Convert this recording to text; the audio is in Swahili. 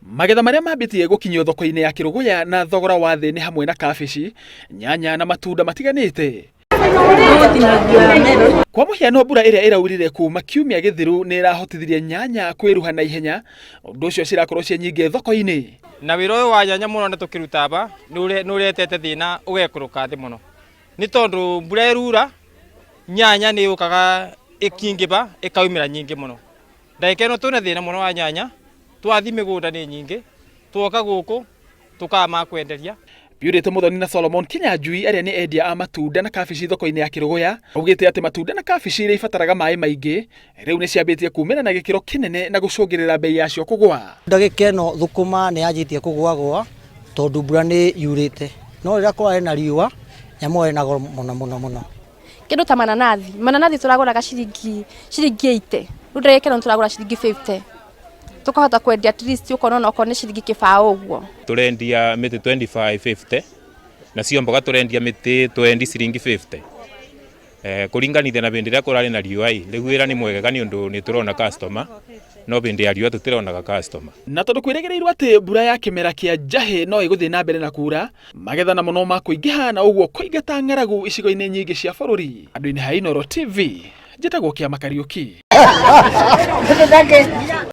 Magetha maria mambitie gukinyio thoko-ini ya Kiruguya na thogora wa thĩ ni hamwe na kabici, nyanya na matunda matiganite. Kwa muhiano mbura iria iraurire kuma kiumia githiru ni irahotithirie nyanya kwiruha na ihenya, undu ucio cirakorwo cie nyingi thoko-ini. Na wira uyu wa nyanya muno nitukiruta aba ni uretete thina ugekuruka thi muno ni tondu mbura irura nyanya ni ukaga ikingiba ikaumira nyingi muno. Ndagika ino tuna thina muno wa nyanya, twathi migunda ni nyingi, twoka guku tukama kwenderia. Biurite Muthoni na Solomon Kinyanjui aria ni endia a matunda na kabici thoko-ini ya Kiruguya augite ati matunda na kabici iria ibataraga mai maingi riu ni ciambitie kumira na gikiro kinene na gucungirira bei yacio kugwa. Ndagika ino thukuma ni yajitie kugwa tondu mbura ni yurite, no rira kwa na riua nyamo ina goro muno. Kindu ta mananathi turaguraga ciringi 80, riu ndagika ino turagura ciringi 50. Tukahota kwendia at least ukona okone ciringi kibao uguo. Turendia miti 25.50 na cio mboga turendia miti 20 ciringi 50. Kuringanithia na bindi ria kurari na riua riu wira ni mwegega ni undu ni turona customer no bindi ya riua tutironaga customer. Na tondu kwirigirirwo ati mbura ya kimera kia njahi no iguthii na mbere na kura, magetha na muno makuingiha na uguo kuingata ng'aragu icigo-ini nyingi cia bururi. Andu-ini ha Inooro TV njitagwo Kiama Kariuki.